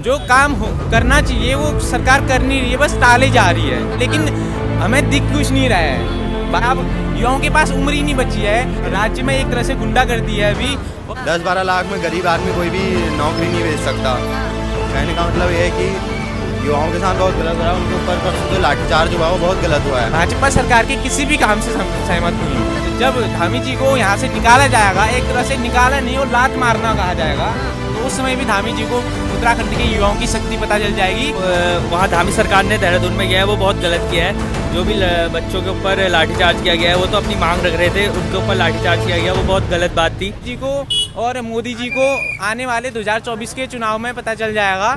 जो काम करना चाहिए वो सरकार कर नहीं रही है, बस टाले जा रही है। लेकिन हमें दिख कुछ नहीं रहा है। अब युवाओं के पास उम्र ही नहीं बची है। राज्य में एक तरह से गुंडागर्दी है अभी। 10-12 लाख में गरीब आदमी कोई भी नौकरी नहीं भेज सकता। कहने का मतलब ये है कि युवाओं के साथ बहुत गलत हो रहा है। उनके ऊपर परसों जो लाठीचार्ज हुआ वो बहुत गलत हुआ है। भाजपा सरकार के किसी भी काम से सहमत नहीं हूँ। जब धामी जी को यहाँ से निकाला जाएगा, एक तरह से निकाला नहीं और लात मारना कहा जाएगा, तो उस समय भी धामी जी को उत्तराखंड के युवाओं की शक्ति पता चल जाएगी। वहाँ धामी सरकार ने देहरादून में किया है वो बहुत गलत किया है। जो भी बच्चों के ऊपर लाठीचार्ज किया गया है वो तो अपनी मांग रख रहे थे, उनके ऊपर लाठीचार्ज किया गया वो बहुत गलत बात थी। जी को और मोदी जी को आने वाले 2024 के चुनाव में पता चल जाएगा।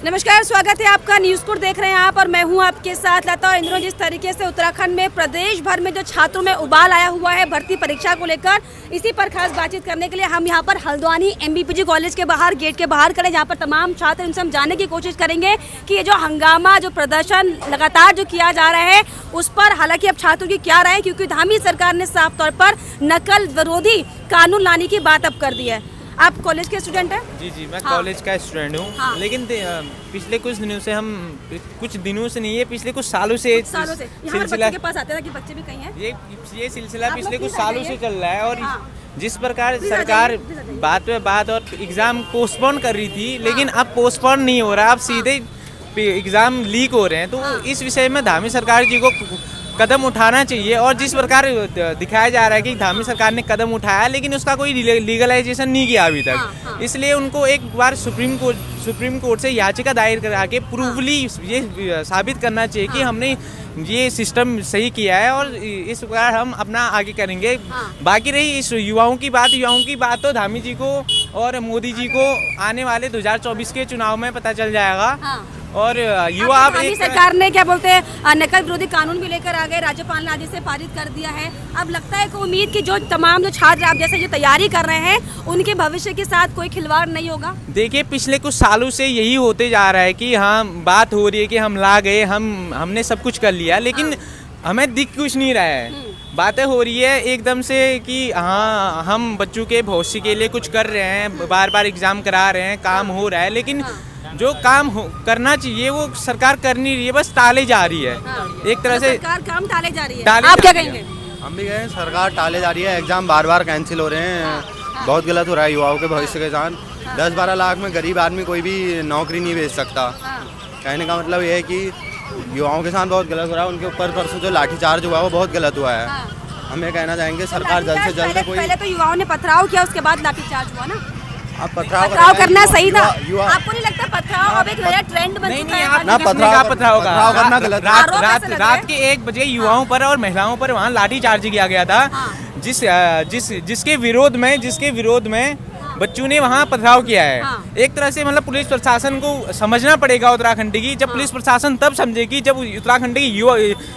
नमस्कार, स्वागत है आपका। न्यूज़ कोड देख रहे हैं आप और मैं हूं आपके साथ लता। और इंद्रो, जिस तरीके से उत्तराखंड में प्रदेश भर में जो छात्रों में उबाल आया हुआ है भर्ती परीक्षा को लेकर, इसी पर खास बातचीत करने के लिए हम यहां पर हल्द्वानी MBPG कॉलेज के बाहर गेट के बाहर खड़े, जहां पर तमाम छात्र, इनसे हम जानने की कोशिश करेंगे कि ये जो हंगामा, जो प्रदर्शन लगातार जो किया जा रहा है उस पर हालांकि अब छात्रों की क्या राय है, क्योंकि धामी सरकार ने साफ तौर पर नकल विरोधी कानून लाने की बात अब कर दी है। आप कॉलेज के स्टूडेंट हैं? जी, मैं कॉलेज का स्टूडेंट हूँ। हाँ। लेकिन पिछले कुछ दिनों से कुछ दिनों से नहीं है, पिछले कुछ सालों से यहाँ पर बच्चों के पास आते हैं कि बच्चे भी कहीं हैं। ये सिलसिला पिछले कुछ सालों से चल रहा है। और हाँ। जिस प्रकार सरकार बात पे बात और एग्जाम पोस्टपोन कर रही थी, लेकिन अब पोस्टपोन नहीं हो रहा, अब सीधे एग्जाम लीक हो रहे हैं। तो इस विषय में धामी सरकार जी को कदम उठाना चाहिए। और जिस प्रकार दिखाया जा रहा है कि धामी सरकार ने कदम उठाया, लेकिन उसका कोई लीगलाइजेशन नहीं किया अभी तक। इसलिए उनको एक बार सुप्रीम कोर्ट से याचिका दायर करा के प्रूवली ये साबित करना चाहिए कि हमने ये सिस्टम सही किया है और इस प्रकार हम अपना आगे करेंगे। बाकी रही इस युवाओं की बात तो धामी जी को और मोदी जी को आने वाले 2024 के चुनाव में पता चल जाएगा। और युवा अब सरकार ने क्या बोलते हैं नकल विरोधी कानून भी लेकर आ गए, राज्यपाल ने आज इसे पारित कर दिया है। अब लगता है कि उम्मीद की जो तमाम जो छात्र आप जैसे जो तैयारी कर रहे हैं उनके भविष्य के साथ कोई खिलवाड़ नहीं होगा। देखिए, पिछले कुछ सालों से यही होते जा रहा है कि हाँ, बात हो रही है कि हम ला गए, हमने सब कुछ कर लिया, लेकिन हमें दिख कुछ नहीं रहा है। बातें हो रही है एकदम से कि हाँ, हम बच्चों के भविष्य के लिए कुछ कर रहे हैं, बार बार एग्जाम करा रहे हैं, काम हो रहा है, लेकिन जो काम करना चाहिए वो सरकार कर नहीं रही है, बस टाले जा रही है। एक तरह से सरकार काम टाले जा रही है। टाले आप क्या जा रही कहेंगे? हम भी कहें सरकार टाले जा रही है, एग्जाम बार बार कैंसिल हो रहे हैं। बहुत गलत हो रहा है युवाओं के भविष्य के साथ। 10-12 लाख में गरीब आदमी कोई भी नौकरी नहीं भेज सकता। कहने का मतलब ये है कि युवाओं के साथ बहुत गलत हो रहा है। उनके ऊपर परसों जो लाठीचार्ज हुआ वो बहुत गलत हुआ है। हम ये कहना चाहेंगे सरकार जल्द से जल्द कोई। पहले तो युवाओं ने पथराव किया, उसके बाद लाठीचार्ज हुआ ना। आप पथराव करना सही था। आपको नहीं लगता पथराव अब एक नया ट्रेंड बन चुका है? ना पथराव करना गलत। रात के 1 बजे युवाओं पर और महिलाओं पर वहाँ लाठीचार्ज किया गया था। जिसके विरोध में बच्चों ने वहाँ पथराव किया है। एक तरह से मतलब पुलिस प्रशासन को समझना पड़ेगा उत्तराखंड की। जब पुलिस प्रशासन तब समझेगी जब उत्तराखंड के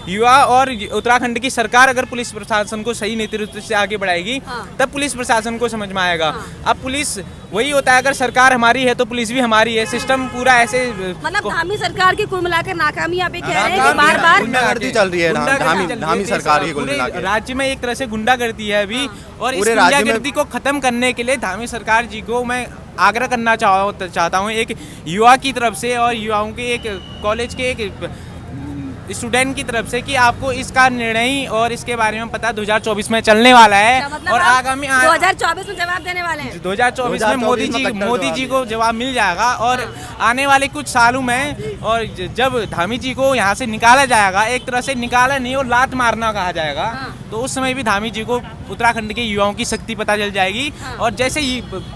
युवा और उत्तराखंड की सरकार अगर पुलिस प्रशासन को सही नेतृत्व से आगे बढ़ाएगी, तब पुलिस प्रशासन को समझ में आएगा। अब पुलिस वही होता है, अगर सरकार हमारी है तो पुलिस भी हमारी है। सिस्टम पूरा ऐसे मतलब धामी सरकार की कुल मिलाकर नाकामी आप कह रहे हैं कि बार-बार गुंडागर्दी चल रही है धामी सरकार की। कुल मिलाकर राज्य में एक तरह से गुंडागर्दी है अभी। और इस गुंडागर्दी को खत्म करने के लिए धामी सरकार जी को मैं आग्रह करना चाहता हूँ, एक युवा की तरफ से और युवाओं के एक कॉलेज के एक स्टूडेंट की तरफ से, कि आपको इसका निर्णय और इसके बारे में पता 2024 में चलने वाला है। मतलब और आगामी 2024 में जवाब देने वाले हैं। 2024 में मोदी जी को जवाब मिल जाएगा। और आने वाले कुछ सालों में और जब धामी जी को यहाँ से निकाला जाएगा, एक तरह से निकाला नहीं और लात मारना कहा जाएगा, तो उस समय भी धामी जी को उत्तराखंड के युवाओं की शक्ति पता चल जाएगी। और जैसे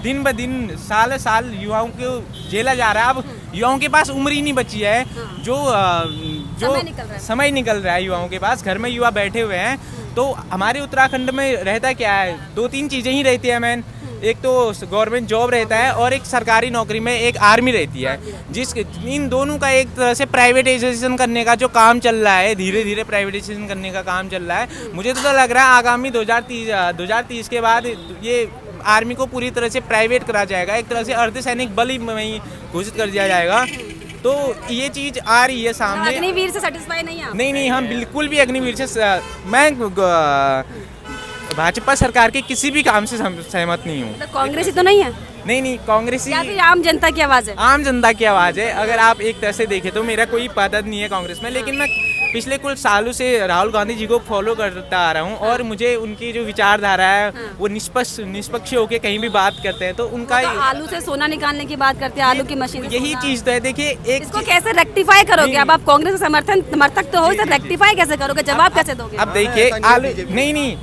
दिन ब दिन साल साल युवाओं को झेला जा रहा है, अब युवाओं के पास उम्र ही नहीं बची है। जो समय निकल रहा है युवाओं के पास, घर में युवा बैठे हुए हैं। तो हमारे उत्तराखंड में रहता क्या है, 2-3 चीज़ें ही रहती है मैन। एक तो गवर्नमेंट जॉब रहता है और एक सरकारी नौकरी में एक आर्मी रहती है। इन दोनों का एक तरह से प्राइवेटाइजेशन करने का जो काम चल रहा है, धीरे धीरे प्राइवेटाइजेशन करने का काम चल रहा है। मुझे तो लग रहा है आगामी 2030 के बाद ये आर्मी को पूरी तरह से प्राइवेट करा जाएगा। एक तरह से अर्धसैनिक बल ही घोषित कर दिया जाएगा। तो ये चीज आ रही है सामने। अग्निवीर से सेटिस्फाई नहीं है? नहीं, हम बिल्कुल भी अग्निवीर से मैं भाजपा सरकार के किसी भी काम से सहमत नहीं हूँ। कांग्रेस ही तो नहीं है? नहीं कांग्रेस या ही फिर आम जनता की आवाज है? आम जनता की आवाज़ है। अगर आप एक तरह से देखें तो मेरा कोई पद नहीं है कांग्रेस में, लेकिन मैं पिछले कुछ सालों से राहुल गांधी जी को फॉलो करता आ रहा हूँ और मुझे उनकी जो विचारधारा है वो निष्पक्ष होकर कहीं भी बात करते हैं, तो उनका तो आलू से सोना निकालने की बात करते हैं, आलू की मशीन से यही सोना। चीज़ तो है। देखिए एक इसको कैसे रेक्टिफाई करोगे? अब आप कांग्रेस के समर्थक तो हो, इसे रेक्टिफाई कैसे करोगे? जवाब कैसे दोगे? अब देखिए आलू नहीं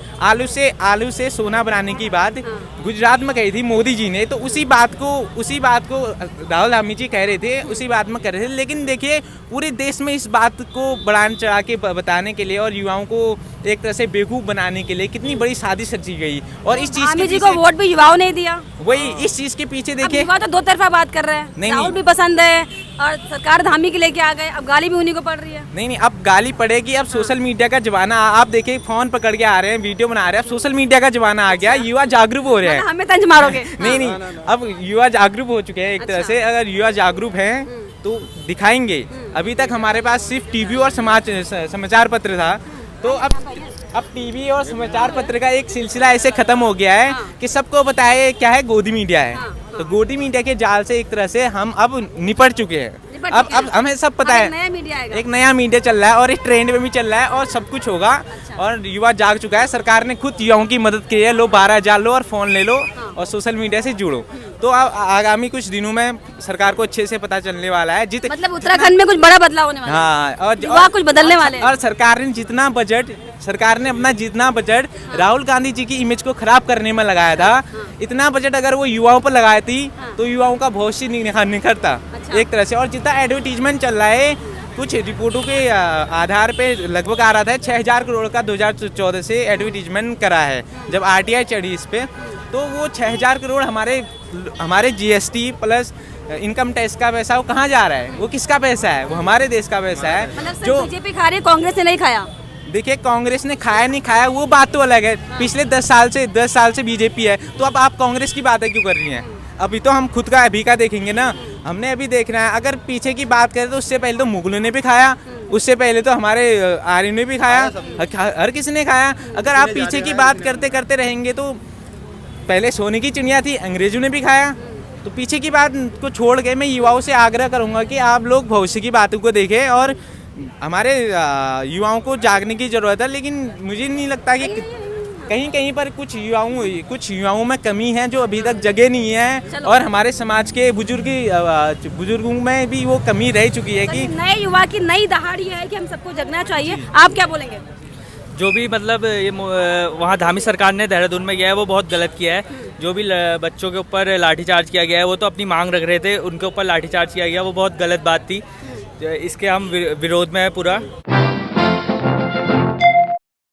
आलू से सोना बनाने की बात गुजरात में कही थी मोदी जी ने, तो उसी बात को राहुल गांधी जी कह रहे थे, उसी बात में कर रहे थे। लेकिन देखिए पूरे देश में इस बात को बढ़ाने चढ़ा के बताने के लिए और युवाओं को एक तरह से बेवकूफ बनाने के लिए कितनी बड़ी साजिश रची गई। और इस चीज गांधी जी को वोट भी युवाओं ने दिया। वही इस चीज के पीछे अब देखिए युवा तो दो तरफा बात कर रहे हैं, राहुल भी पसंद है और सरकार धामी के लेके आ गए, अब गाली भी उन्हीं को पड़ रही है। नहीं अब गाली पड़ेगी। अब सोशल मीडिया का जमाना, आप देखिए फोन पकड़ के आ रहे हैं, वीडियो बना रहे हैं। अब सोशल मीडिया का जमाना आ गया, युवा जागरूक हो रहे हैं। हमें तंज मारोगे? नहीं अब युवा जागरूक हो चुके हैं एक तरह से। अगर युवा जागरूक हैं तो दिखाएंगे। अभी तक हमारे पास सिर्फ टीवी और समाचार पत्र था, तो अब टीवी और समाचार पत्र का एक सिलसिला ऐसे खत्म हो गया है कि सबको बताया क्या है, गोदी मीडिया है। तो गोदी मीडिया के जाल से एक तरह से हम अब निपट चुके हैं। अब हमें सब पता है, एक नया मीडिया चल रहा है और एक ट्रेंड में भी चल रहा है और सब कुछ होगा। और युवा जाग चुका है, सरकार ने खुद युवाओं की मदद की है। लो 12,000 लो और फोन ले लो और सोशल मीडिया से जुड़ो। तो आगामी कुछ दिनों में सरकार को अच्छे से पता चलने वाला है। मतलब उत्तराखंड में कुछ बड़ा बदलाव होने वाला है। हाँ, और युवा कुछ बदलने वाले हैं। और सरकार ने अपना जितना बजट राहुल गांधी जी की इमेज को खराब करने में लगाया था, इतना बजट अगर वो युवाओं पर लगाती तो युवाओं का भविष्य निखरता एक तरह से। और जितना एडवर्टीजमेंट चल रहा है, कुछ रिपोर्टों के आधार पे लगभग आ रहा था 6,000 करोड़ का 2014 से एडवर्टीजमेंट करा है। जब RTI चढ़ी इस पे, तो वो 6,000 करोड़ हमारे GST प्लस इनकम टैक्स का पैसा वो कहाँ जा रहा है? वो किसका पैसा है? वो हमारे देश का पैसा है। मतलब जो बीजेपी खा रही है, कांग्रेस ने नहीं खाया। देखिए कांग्रेस ने खाया नहीं खाया वो बात तो अलग है। पिछले 10 साल से बीजेपी है, तो अब आप कांग्रेस की बातें क्यों कर रही हैं? अभी तो हम खुद का अभी का देखेंगे ना। हमने अभी देखना है। अगर पीछे की बात करें तो उससे पहले तो मुगलों ने भी खाया, उससे पहले तो हमारे आर्यों ने भी खाया, हर किसी ने खाया। अगर आप पीछे की बात करते करते रहेंगे तो पहले सोने की चिड़िया थी, अंग्रेजों ने भी खाया। तो पीछे की बात को छोड़ के मैं युवाओं से आग्रह करूंगा कि आप लोग भविष्य की बातों को देखें और हमारे युवाओं को जागने की ज़रूरत है। लेकिन मुझे नहीं लगता कि कहीं पर कुछ युवाओं में कमी है जो अभी तक जगे नहीं है। और हमारे समाज के बुजुर्गों में भी वो कमी रह चुकी है कि नए युवा की नई दहाड़ी है कि हम सबको जगना चाहिए। आप क्या बोलेंगे? जो भी मतलब ये वहाँ धामी सरकार ने देहरादून में किया है वो बहुत गलत किया है। जो भी बच्चों के ऊपर लाठीचार्ज किया गया है, वो तो अपनी मांग रख रहे थे, उनके ऊपर लाठीचार्ज किया गया, वो बहुत गलत बात थी। इसके हम विरोध में है पूरा।